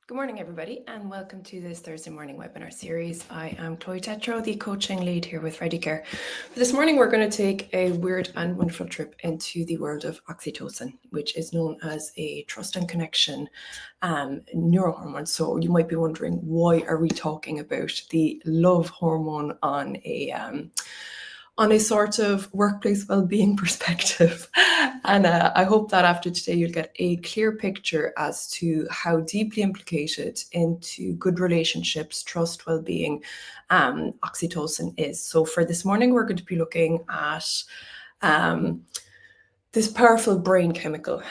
Good morning, everybody, and welcome to this Thursday morning webinar series. I am Chloe Tetro, the coaching lead here with ReadyCare. This morning, we're going to take a weird and wonderful trip into the world of oxytocin, which is known as a trust and connection neurohormone. So you might be wondering, why are we talking about the love hormone on a sort of workplace well-being perspective? And I hope that after today you'll get a clear picture as to how deeply implicated into good relationships, trust, well-being, oxytocin is. So for this morning, we're going to be looking at this powerful brain chemical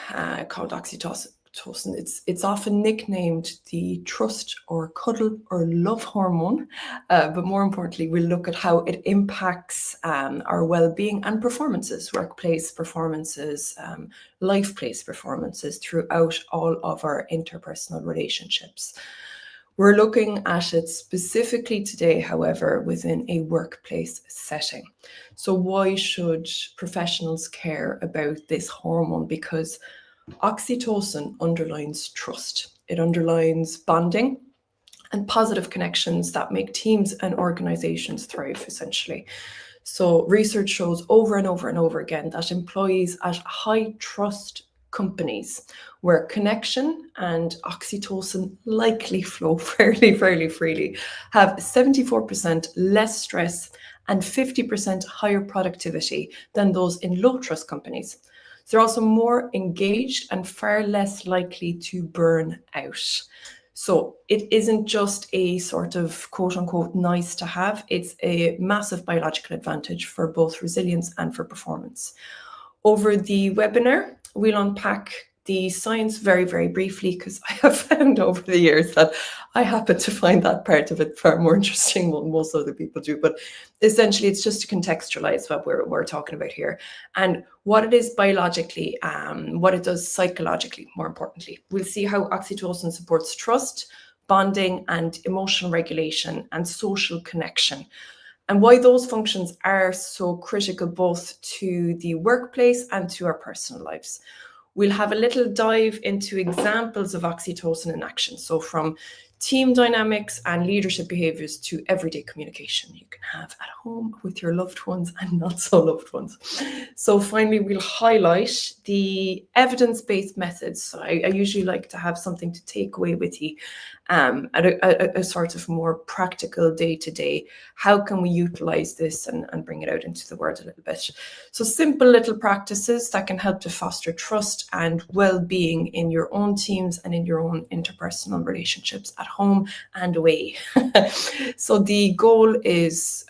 called oxytocin. It's often nicknamed the trust or cuddle or love hormone, but more importantly, we'll look at how it impacts our well-being and performances, workplace performances, life-place performances throughout all of our interpersonal relationships. We're looking at it specifically today, however, within a workplace setting. So why should professionals care about this hormone? Because oxytocin underlines trust. It underlines bonding and positive connections that make teams and organizations thrive, essentially. So research shows over and over and over again that employees at high trust companies where connection and oxytocin likely flow fairly freely have 74% less stress and 50% higher productivity than those in low trust companies. They're also more engaged and far less likely to burn out. So it isn't just a sort of quote unquote nice to have, it's a massive biological advantage for both resilience and for performance. Over the webinar, we'll unpack the science very briefly, because I have found over the years that I happen to find that part of it far more interesting than most other people do. But essentially, it's just to contextualize what we're talking about here and what it is biologically, what it does psychologically, more importantly. We'll see how oxytocin supports trust, bonding, and emotional regulation and social connection, and why those functions are so critical both to the workplace and to our personal lives. We'll have a little dive into examples of oxytocin in action. So from team dynamics and leadership behaviors to everyday communication you can have at home with your loved ones and not so loved ones. So finally, we'll highlight the evidence-based methods. So I usually like to have something to take away with you at a sort of more practical day-to-day. How can we utilize this and bring it out into the world a little bit? So simple little practices that can help to foster trust and well-being in your own teams and in your own interpersonal relationships at home and away. So the goal is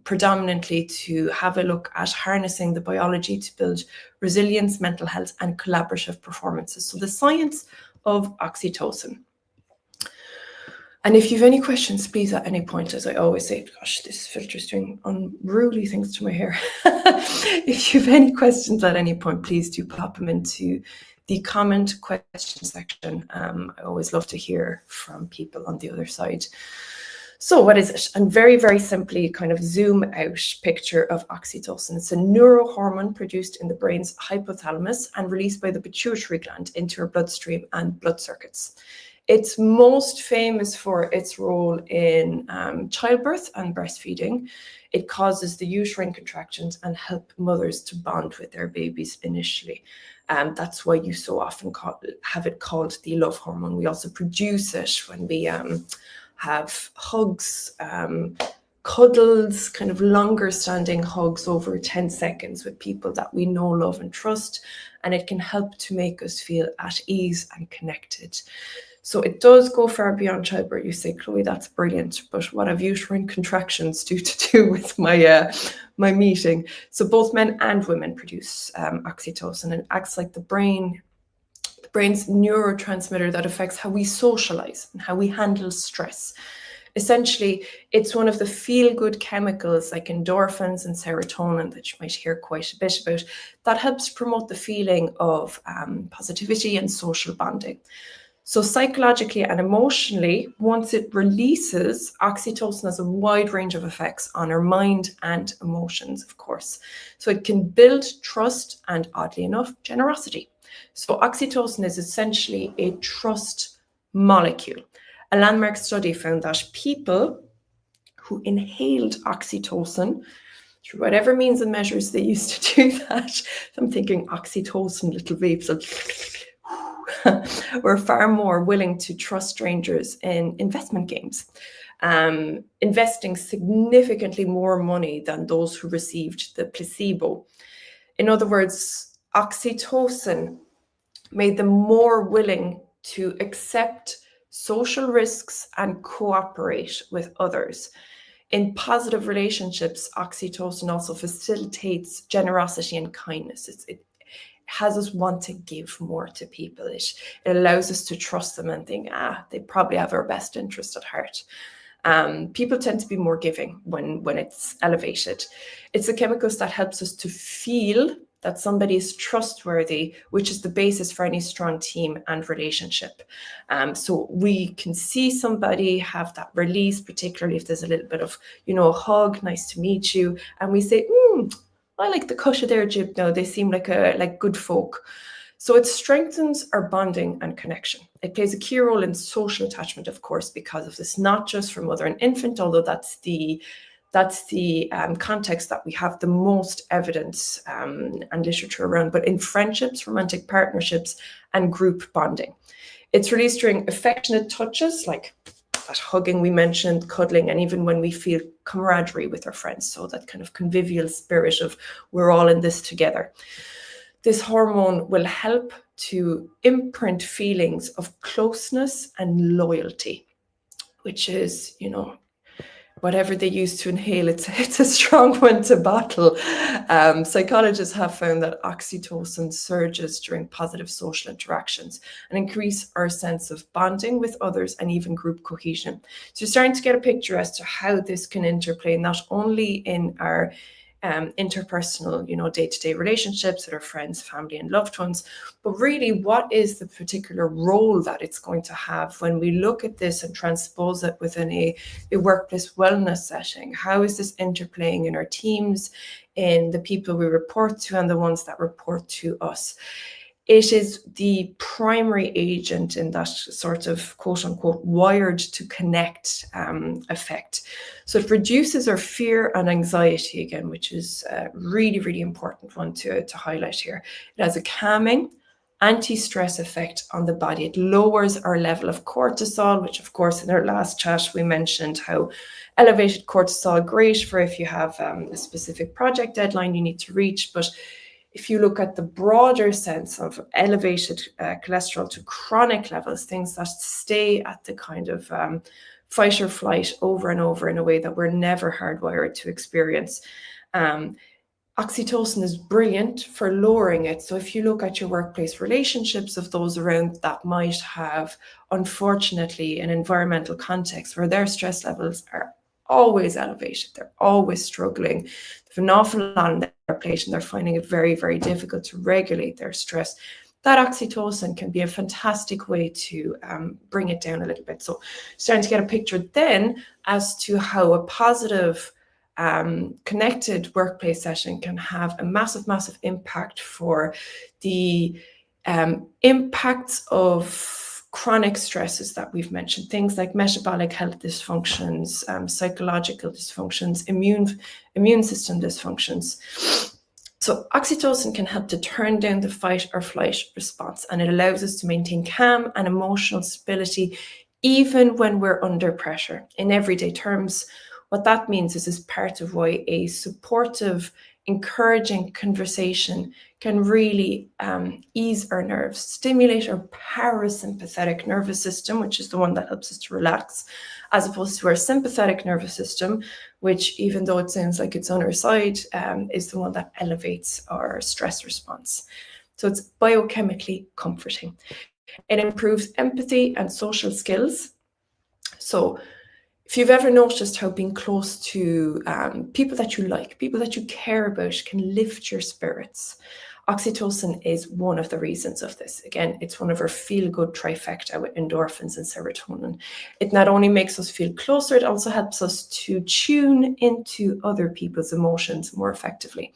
predominantly to have a look at harnessing the biology to build resilience, mental health, and collaborative performances. So the science of oxytocin. And if you have any questions, please at any point, as I always say, gosh, this filter is doing unruly things to my hair. If you have any questions at any point, please do pop them into the comment question section. I always love to hear from people on the other side. So what is it? And very simply, kind of zoom out picture of oxytocin. It's a neurohormone produced in the brain's hypothalamus and released by the pituitary gland into your bloodstream and blood circuits. It's most famous for its role in childbirth and breastfeeding. It causes the uterine contractions and help mothers to bond with their babies initially. That's why you so often have it called the love hormone. We also produce it when we have hugs, cuddles, kind of longer standing hugs over 10 seconds with people that we know, love, and trust. And it can help to make us feel at ease and connected. So it does go far beyond childbirth. You say, Chloe, that's brilliant, but what have uterine contractions to do with my meeting? So both men and women produce oxytocin, and it acts like the brain's neurotransmitter that affects how we socialize and how we handle stress. Essentially, it's one of the feel-good chemicals like endorphins and serotonin that you might hear quite a bit about that helps promote the feeling of positivity and social bonding. So psychologically and emotionally, once it releases, oxytocin has a wide range of effects on our mind and emotions, of course. So it can build trust and, oddly enough, generosity. So oxytocin is essentially a trust molecule. A landmark study found that people who inhaled oxytocin, through whatever means and measures they used to do that, so I'm thinking oxytocin, little vapes, were far more willing to trust strangers in investment games, investing significantly more money than those who received the placebo. In other words, oxytocin made them more willing to accept social risks and cooperate with others. In positive relationships, oxytocin also facilitates generosity and kindness. It has us want to give more to people. It allows us to trust them and think, they probably have our best interest at heart. People tend to be more giving when it's elevated. It's the chemicals that helps us to feel that somebody is trustworthy, which is the basis for any strong team and relationship. So we can see somebody have that release, particularly if there's a little bit of, a hug, nice to meet you, and we say, I like the cut of their jib now. They seem like good folk. So it strengthens our bonding and connection. It plays a key role in social attachment, of course, because of this, not just for mother and infant, although that's the context that we have the most evidence and literature around, but in friendships, romantic partnerships, and group bonding. It's released during affectionate touches, like that hugging we mentioned, cuddling, and even when we feel camaraderie with our friends. So that kind of convivial spirit of we're all in this together. This hormone will help to imprint feelings of closeness and loyalty, which is, whatever they use to inhale, it's a strong one to bottle. Psychologists have found that oxytocin surges during positive social interactions and increase our sense of bonding with others and even group cohesion. So you're starting to get a picture as to how this can interplay not only in our interpersonal, day-to-day relationships with our friends, family, and loved ones, but really what is the particular role that it's going to have when we look at this and transpose it within a workplace wellness setting? How is this interplaying in our teams, in the people we report to, and the ones that report to us? It is the primary agent in that sort of quote unquote wired to connect effect. So it reduces our fear and anxiety again, which is a really, really important one to highlight here. It has a calming, anti-stress effect on the body. It lowers our level of cortisol, which of course in our last chat we mentioned how elevated cortisol, great for if you have a specific project deadline you need to reach, but if you look at the broader sense of elevated cholesterol to chronic levels, things that stay at the kind of fight or flight over and over in a way that we're never hardwired to experience, oxytocin is brilliant for lowering it. So if you look at your workplace relationships of those around that might have, unfortunately, an environmental context where their stress levels are always elevated, they're always struggling, they have an awful lot on their plate and they're finding it very, very difficult to regulate their stress, that oxytocin can be a fantastic way to bring it down a little bit. So starting to get a picture then as to how a positive connected workplace setting can have a massive, massive impact for the impacts of chronic stresses that we've mentioned, things like metabolic health dysfunctions, psychological dysfunctions, immune system dysfunctions. So oxytocin can help to turn down the fight or flight response, and it allows us to maintain calm and emotional stability even when we're under pressure. In everyday terms, what that means is part of why a supportive, encouraging conversation can really ease our nerves, stimulate our parasympathetic nervous system, which is the one that helps us to relax, as opposed to our sympathetic nervous system, which, even though it sounds like it's on our side, is the one that elevates our stress response. So it's biochemically comforting. It improves empathy and social skills. So if you've ever noticed how being close to people that you like, people that you care about can lift your spirits, oxytocin is one of the reasons of this. Again, it's one of our feel-good trifecta with endorphins and serotonin. It not only makes us feel closer, it also helps us to tune into other people's emotions more effectively.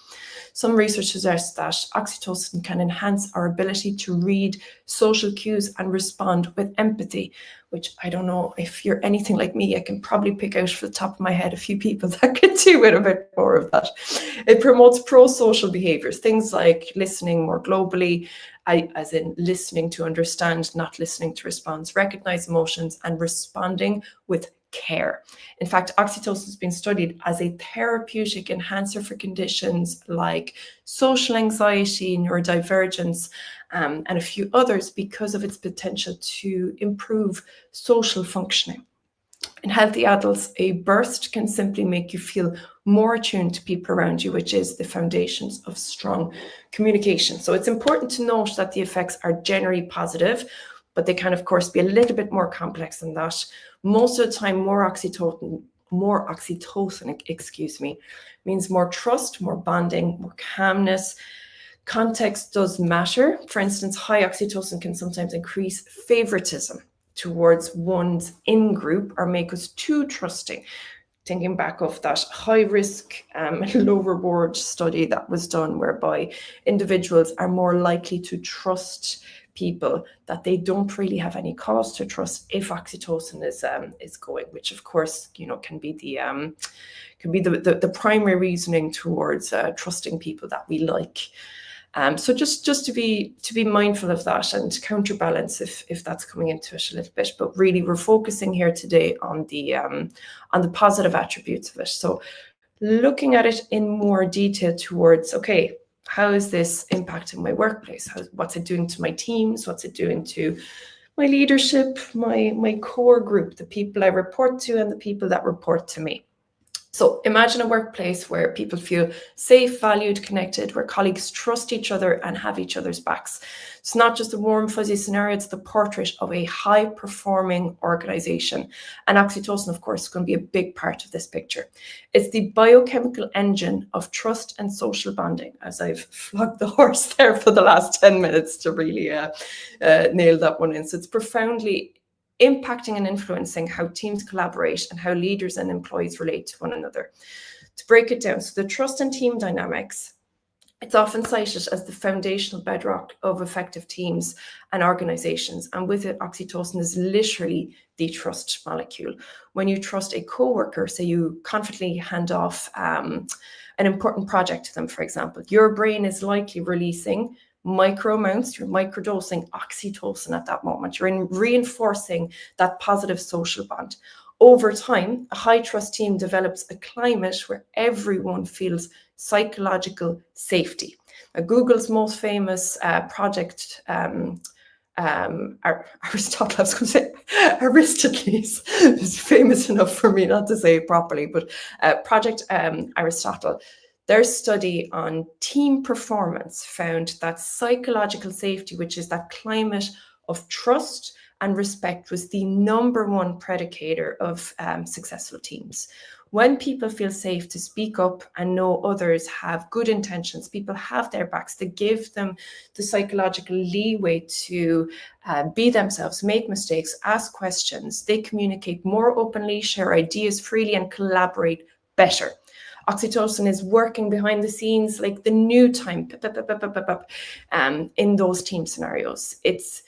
Some research suggests that oxytocin can enhance our ability to read social cues, and respond with empathy, which I don't know if you're anything like me, I can probably pick out for the top of my head a few people that could do with a bit more of that. It promotes pro-social behaviors, things like listening more globally, as in listening to understand, not listening to respond, recognize emotions, and responding with care. In fact, oxytocin has been studied as a therapeutic enhancer for conditions like social anxiety, neurodivergence, and a few others because of its potential to improve social functioning. In healthy adults, a burst can simply make you feel more attuned to people around you, which is the foundations of strong communication. So it's important to note that the effects are generally positive, but they can, of course, be a little bit more complex than that. Most of the time, more oxytocin, means more trust, more bonding, more calmness. Context does matter. For instance, high oxytocin can sometimes increase favoritism towards one's in-group or make us too trusting. Thinking back of that high-risk, low-reward study that was done, whereby individuals are more likely to trust people that they don't really have any cause to trust if oxytocin is going, which of course can be the primary reasoning towards trusting people that we like. So just to be mindful of that and counterbalance if that's coming into it a little bit. But really, we're focusing here today on the positive attributes of it. So looking at it in more detail towards, okay, how is this impacting my workplace? What's it doing to my teams? What's it doing to my leadership, my core group, the people I report to and the people that report to me? So imagine a workplace where people feel safe, valued, connected, where colleagues trust each other and have each other's backs. It's not just a warm, fuzzy scenario, it's the portrait of a high-performing organization. And oxytocin, of course, is going to be a big part of this picture. It's the biochemical engine of trust and social bonding, as I've flogged the horse there for the last 10 minutes to really nail that one in. So it's profoundly impacting and influencing how teams collaborate and how leaders and employees relate to one another. To break it down, so the trust and team dynamics, it's often cited as the foundational bedrock of effective teams and organizations. And with it, oxytocin is literally the trust molecule. When you trust a coworker, say you confidently hand off an important project to them, for example, your brain is likely releasing micro amounts, you're microdosing oxytocin at that moment. You're reinforcing that positive social bond. Over time, a high trust team develops a climate where everyone feels psychological safety. Now, Google's most famous project, Aristotle, I was going to say Aristocles, is famous enough for me not to say it properly, but Project Aristotle. Their study on team performance found that psychological safety, which is that climate of trust and respect, was the number one predicator of successful teams. When people feel safe to speak up and know others have good intentions, people have their backs, to give them the psychological leeway to be themselves, make mistakes, ask questions, they communicate more openly, share ideas freely, and collaborate better. Oxytocin is working behind the scenes like the new time in those team scenarios. It's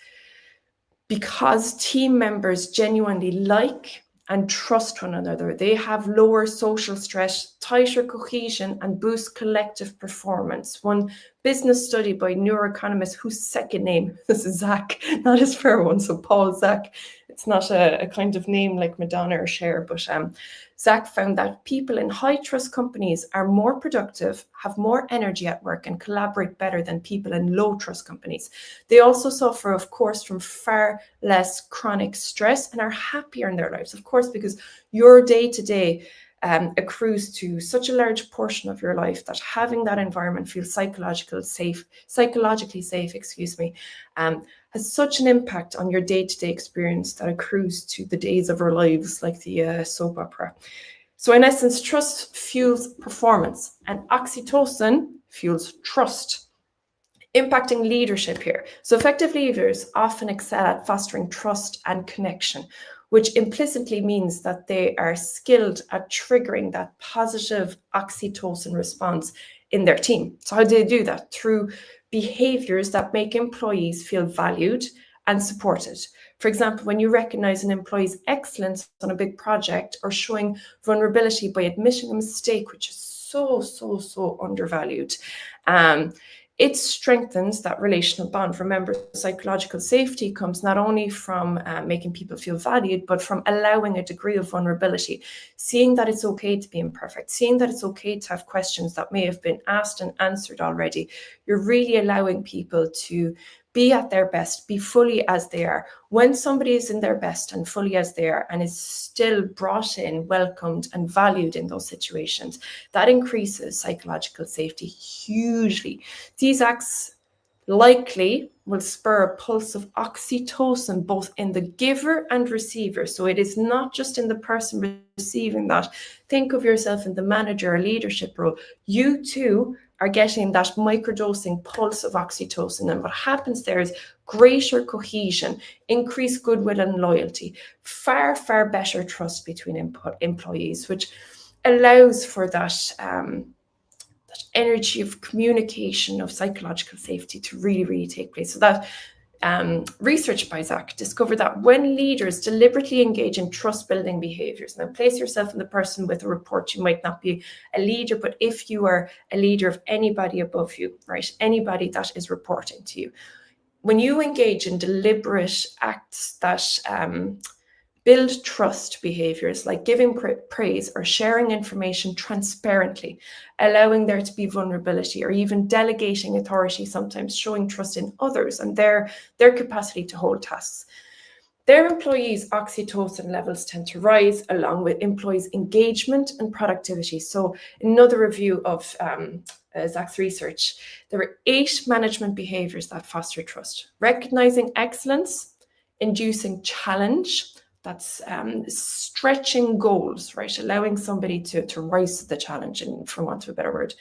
because team members genuinely like and trust one another. They have lower social stress, tighter cohesion, and boost collective performance. One business study by neuroeconomist whose second name is Zach, not his first one, so Paul Zach. It's not a kind of name like Madonna or Cher, but Zach found that people in high trust companies are more productive, have more energy at work, and collaborate better than people in low trust companies. They also suffer, of course, from far less chronic stress and are happier in their lives, of course, because your day-to-day accrues to such a large portion of your life that having that environment feel psychologically safe, has such an impact on your day-to-day experience that accrues to the days of our lives, like the soap opera. So in essence, trust fuels performance and oxytocin fuels trust. Impacting leadership here. So effective leaders often excel at fostering trust and connection, which implicitly means that they are skilled at triggering that positive oxytocin response in their team. So how do they do that? Through behaviors that make employees feel valued and supported. For example, when you recognize an employee's excellence on a big project, or showing vulnerability by admitting a mistake, which is so undervalued. It strengthens that relational bond. Remember, psychological safety comes not only from making people feel valued, but from allowing a degree of vulnerability, seeing that it's okay to be imperfect, seeing that it's okay to have questions that may have been asked and answered already. You're really allowing people to be at their best, be fully as they are. When somebody is in their best and fully as they are and is still brought in, welcomed and valued in those situations, that increases psychological safety hugely. These acts likely will spur a pulse of oxytocin both in the giver and receiver. So it is not just in the person receiving that. Think of yourself in the manager or leadership role. You too are getting that microdosing pulse of oxytocin. And what happens there is greater cohesion, increased goodwill and loyalty, far better trust between employees, which allows for that energy of communication, of psychological safety to really take place. So that research by Zach discovered that when leaders deliberately engage in trust-building behaviors, now place yourself in the person with a report. You might not be a leader, but if you are a leader of anybody above you, right, anybody that is reporting to you, when you engage in deliberate acts that build trust behaviors like giving praise or sharing information transparently, allowing there to be vulnerability, or even delegating authority, sometimes showing trust in others and their capacity to hold tasks, their employees' oxytocin levels tend to rise, along with employees' engagement and productivity. So another review of Zach's research, there were 8 management behaviors that foster trust: recognizing excellence, inducing challenge, that's stretching goals, right? Allowing somebody to rise to the challenge, and for want of a better word,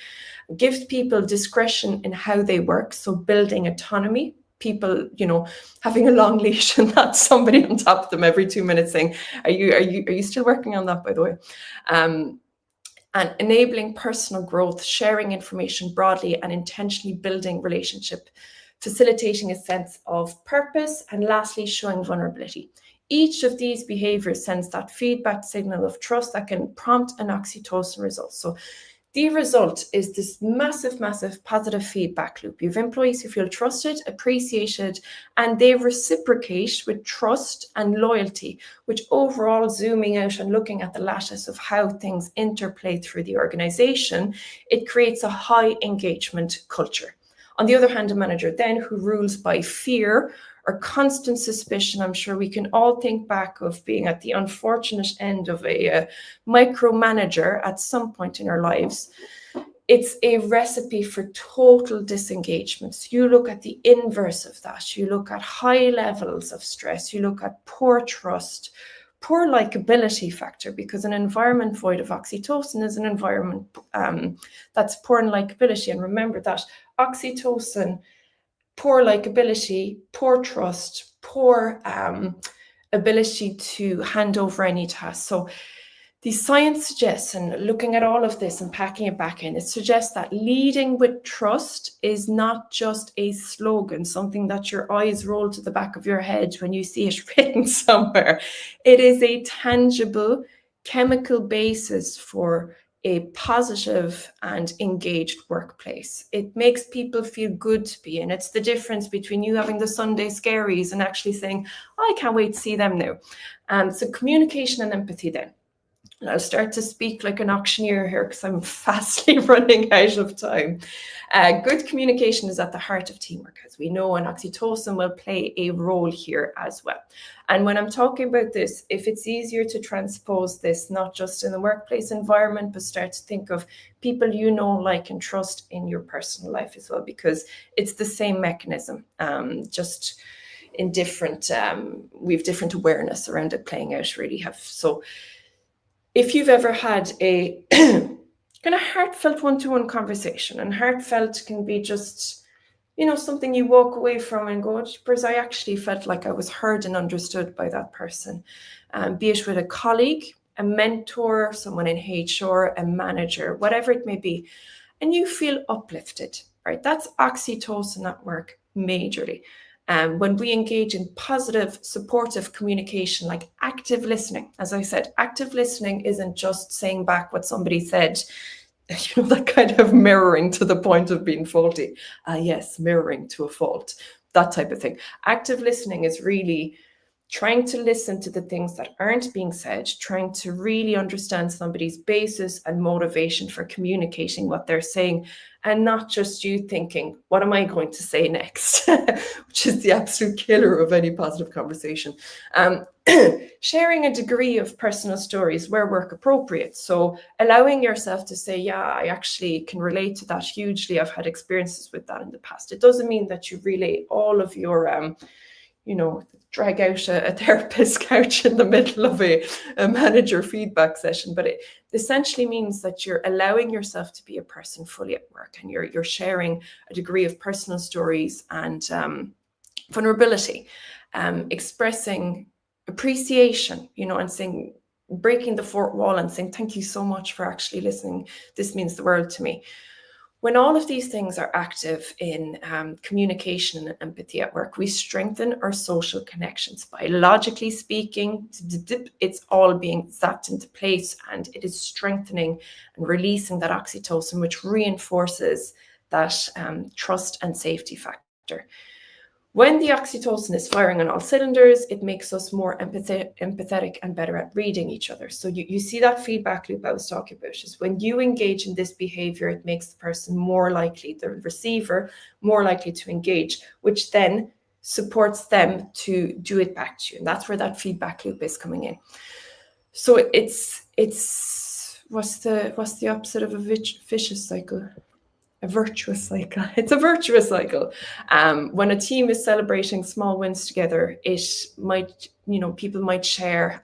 gives people discretion in how they work. So building autonomy, people, having a long leash and not somebody on top of them every 2 minutes saying, are you still working on that, by the way? And enabling personal growth, sharing information broadly and intentionally building relationship, facilitating a sense of purpose, and lastly, showing vulnerability. Each of these behaviors sends that feedback signal of trust that can prompt an oxytocin result. So the result is this massive positive feedback loop. You have employees who feel trusted, appreciated, and they reciprocate with trust and loyalty, which overall, zooming out and looking at the lattice of how things interplay through the organization, it creates a high engagement culture. On the other hand, a manager then who rules by fear or constant suspicion, I'm sure we can all think back of being at the unfortunate end of a micromanager at some point in our lives. It's a recipe for total disengagement. So you look at the inverse of that. You look at high levels of stress. You look at poor trust, poor likability factor, because an environment void of oxytocin is an environment that's poor in likability. And remember that oxytocin, poor likability, poor trust, poor ability to hand over any task. So the science suggests, and looking at all of this and packing it back in, it suggests that leading with trust is not just a slogan, something that your eyes roll to the back of your head when you see it written somewhere. It is a tangible chemical basis for a positive and engaged workplace. It makes people feel good to be in. It's the difference between you having the Sunday scaries and actually saying, oh, I can't wait to see them now. So communication and empathy then. And I'll start to speak like an auctioneer here because I'm fastly running out of time. Good communication is at the heart of teamwork, as we know, and oxytocin will play a role here as well. And when I'm talking about this, if it's easier to transpose this, not just in the workplace environment, but start to think of people you know, like, and trust in your personal life as well, because it's the same mechanism, just in different, we've different awareness around it playing out, really have. So if you've ever had a kind of heartfelt one-to-one conversation, and heartfelt can be just, something you walk away from and go, because I actually felt like I was heard and understood by that person, be it with a colleague, a mentor, someone in HR, a manager, whatever it may be, and you feel uplifted. right? That's oxytocin at work majorly. When we engage in positive, supportive communication, like active listening, as I said, active listening isn't just saying back what somebody said, that kind of mirroring to the point of being faulty. Yes, mirroring to a fault, that type of thing. Active listening is really trying to listen to the things that aren't being said, trying to really understand somebody's basis and motivation for communicating what they're saying, and not just you thinking, what am I going to say next? Which is the absolute killer of any positive conversation. Sharing a degree of personal stories where work appropriate. So allowing yourself to say, yeah, I actually can relate to that hugely. I've had experiences with that in the past. It doesn't mean that you relay all of your drag out a therapist's couch in the middle of a manager feedback session, but it essentially means that you're allowing yourself to be a person fully at work, and you're sharing a degree of personal stories and vulnerability, expressing appreciation, and saying, breaking the fourth wall and saying, thank you so much for actually listening. This means the world to me. When all of these things are active in communication and empathy at work, we strengthen our social connections. Biologically speaking, it's all being zapped into place, and it is strengthening and releasing that oxytocin, which reinforces that trust and safety factor. When the oxytocin is firing on all cylinders, it makes us more empathetic and better at reading each other. So you see that feedback loop I was talking about, is when you engage in this behavior, it makes the person more likely, the receiver, more likely to engage, which then supports them to do it back to you. And that's where that feedback loop is coming in. So it's what's the opposite of a vicious cycle? A virtuous cycle. It's a virtuous cycle. When a team is celebrating small wins together, it might, people might share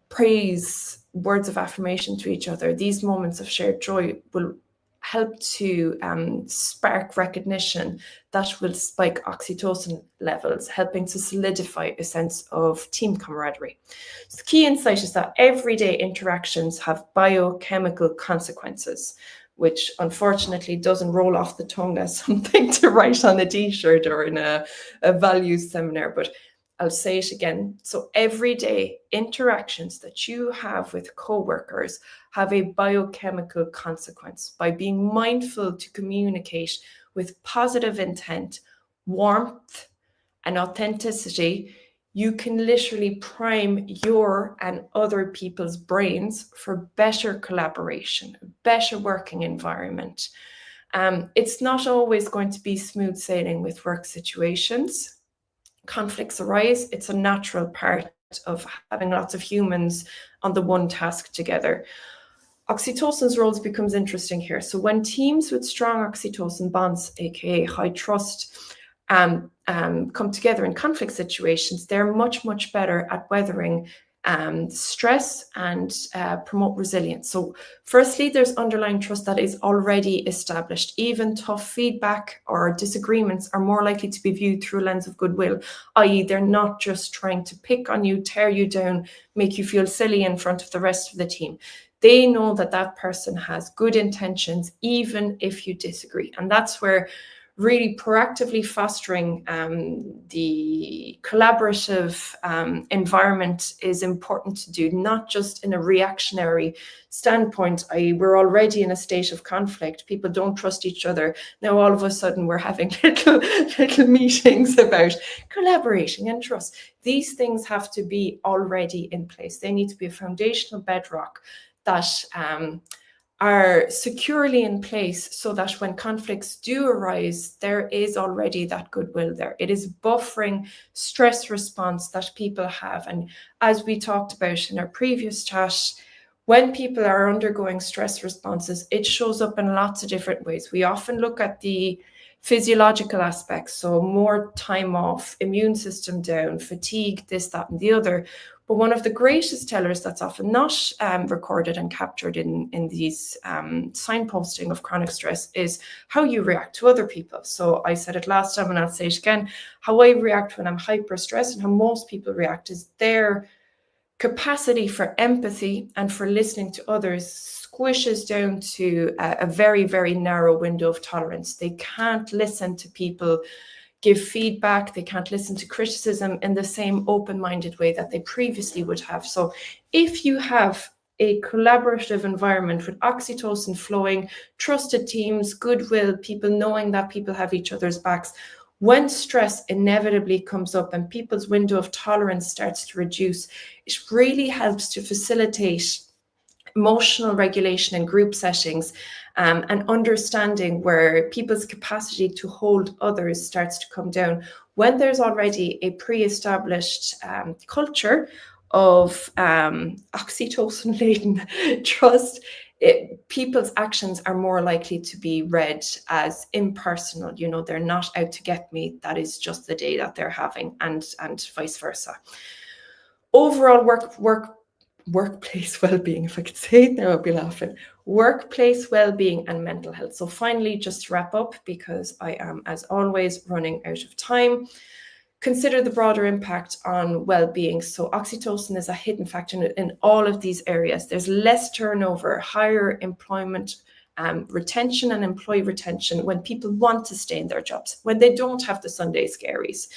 praise, words of affirmation to each other. These moments of shared joy will help to spark recognition that will spike oxytocin levels, helping to solidify a sense of team camaraderie. So the key insight is that everyday interactions have biochemical consequences, which unfortunately doesn't roll off the tongue as something to write on a t-shirt or in a values seminar, but I'll say it again. So everyday interactions that you have with co-workers have a biochemical consequence. By being mindful to communicate with positive intent, warmth, and authenticity, you can literally prime your and other people's brains for better collaboration, better working environment. It's not always going to be smooth sailing with work situations. Conflicts arise. It's a natural part of having lots of humans on the one task together. Oxytocin's roles becomes interesting here. So when teams with strong oxytocin bonds, aka high trust, come together in conflict situations, they're much, much better at weathering stress and promote resilience. So firstly, there's underlying trust that is already established. Even tough feedback or disagreements are more likely to be viewed through a lens of goodwill, i.e. they're not just trying to pick on you, tear you down, make you feel silly in front of the rest of the team. They know that that person has good intentions, even if you disagree. And that's where really proactively fostering the collaborative environment is important to do, not just in a reactionary standpoint, i.e. we're already in a state of conflict, people don't trust each other, now all of a sudden we're having little meetings about collaborating and trust. These things have to be already in place. They need to be a foundational bedrock that are securely in place, so that when conflicts do arise, there is already that goodwill there. It is buffering stress response that people have. And as we talked about in our previous chat, when people are undergoing stress responses, it shows up in lots of different ways. We often look at the physiological aspects, so more time off, immune system down, fatigue, this, that, and the other. But one of the greatest tellers that's often not recorded and captured in these signposting of chronic stress is how you react to other people. So I said it last time and I'll say it again, how I react when I'm hyper stressed and how most people react is their capacity for empathy and for listening to others squishes down to a very, very narrow window of tolerance. They can't listen to people give feedback, they can't listen to criticism in the same open-minded way that they previously would have. So if you have a collaborative environment with oxytocin flowing, trusted teams, goodwill, people knowing that people have each other's backs, when stress inevitably comes up and people's window of tolerance starts to reduce, it really helps to facilitate emotional regulation in group settings, and understanding where people's capacity to hold others starts to come down. When there's already a pre-established culture of oxytocin-laden trust, people's actions are more likely to be read as impersonal. You know, they're not out to get me. That is just the day that they're having, and vice versa. Overall workplace well-being, if I could say it now, I'd be laughing. Workplace well-being and mental health. So finally, just to wrap up, because I am, as always, running out of time, consider the broader impact on well-being. So oxytocin is a hidden factor in all of these areas. There's less turnover, higher employment retention and employee retention when people want to stay in their jobs, when they don't have the Sunday scaries.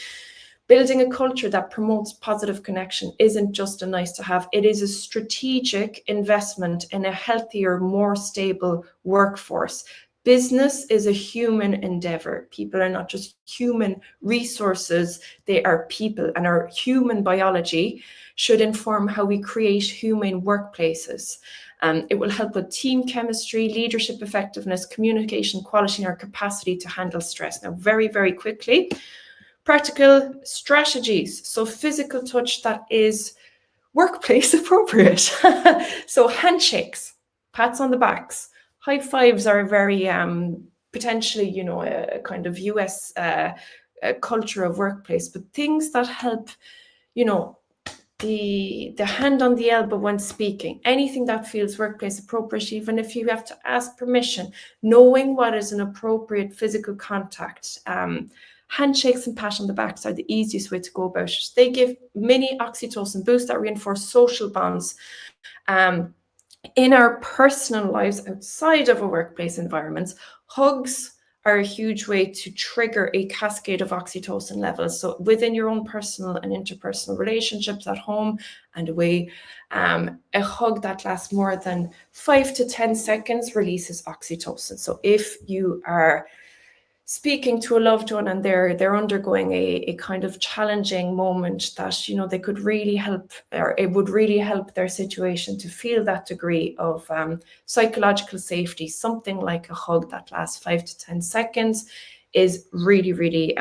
Building a culture that promotes positive connection isn't just a nice to have, it is a strategic investment in a healthier, more stable workforce. Business is a human endeavor. People are not just human resources, they are people, and our human biology should inform how we create humane workplaces. It will help with team chemistry, leadership effectiveness, communication quality, and our capacity to handle stress. Now, very, very quickly, practical strategies. So physical touch that is workplace appropriate. So handshakes, pats on the backs, high fives are very potentially, you know, a kind of US culture of workplace, but things that help, you know, the hand on the elbow when speaking, anything that feels workplace appropriate, even if you have to ask permission, knowing what is an appropriate physical contact. Handshakes and pat on the backs are the easiest way to go about it. They give mini oxytocin boosts that reinforce social bonds in our personal lives outside of a workplace environment. Hugs are a huge way to trigger a cascade of oxytocin levels. So within your own personal and interpersonal relationships at home and away, a hug that lasts more than 5 to 10 seconds releases oxytocin. So if you are speaking to a loved one and they're undergoing a kind of challenging moment that, you know, they could really help, or it would really help their situation to feel that degree of psychological safety, something like a hug that lasts 5 to 10 seconds is really, really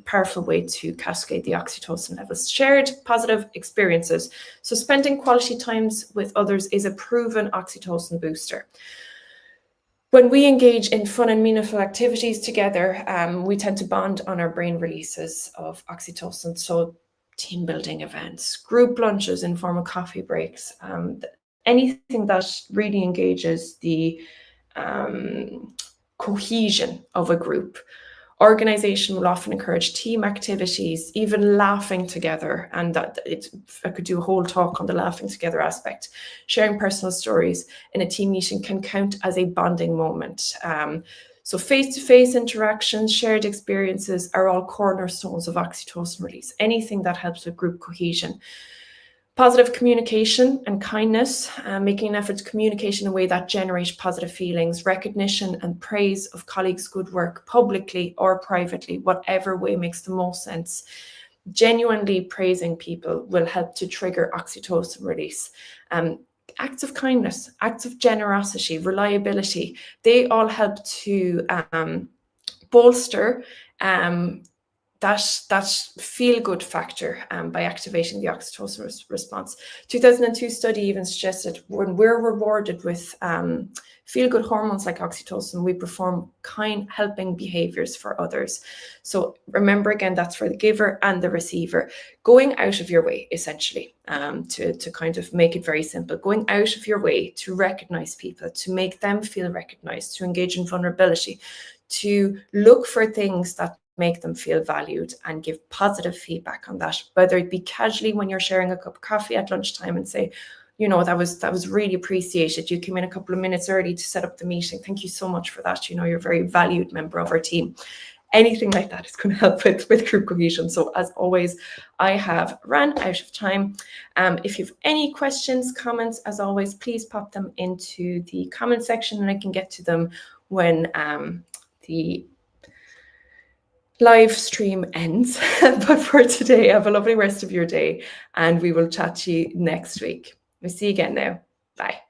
powerful way to cascade the oxytocin levels. Shared positive experiences. So spending quality times with others is a proven oxytocin booster. When we engage in fun and meaningful activities together, we tend to bond on our brain releases of oxytocin. So team building events, group lunches, informal coffee breaks, anything that really engages the cohesion of a group. Organization will often encourage team activities, even laughing together. And I could do a whole talk on the laughing together aspect. Sharing personal stories in a team meeting can count as a bonding moment. So face-to-face interactions, shared experiences are all cornerstones of oxytocin release. Anything that helps with group cohesion. Positive communication and kindness, making an effort to communicate in a way that generates positive feelings, recognition and praise of colleagues' good work publicly or privately, whatever way makes the most sense. Genuinely praising people will help to trigger oxytocin release. Acts of kindness, acts of generosity, reliability, they all help to bolster that feel-good factor by activating the oxytocin response. 2002 study even suggested when we're rewarded with feel-good hormones like oxytocin, we perform kind, helping behaviors for others. So remember, again, that's for the giver and the receiver. Going out of your way, essentially, to kind of make it very simple. Going out of your way to recognize people, to make them feel recognized, to engage in vulnerability, to look for things that make them feel valued and give positive feedback on that, whether it be casually when you're sharing a cup of coffee at lunchtime and say, you know, that was really appreciated. You came in a couple of minutes early to set up the meeting. Thank you so much for that. You know, you're a very valued member of our team. Anything like that is going to help with group cohesion. So as always, I have ran out of time. If you have any questions, comments, as always, please pop them into the comment section and I can get to them when the live stream ends. But for today, have a lovely rest of your day and we will chat to you next week. We'll see you again now. Bye.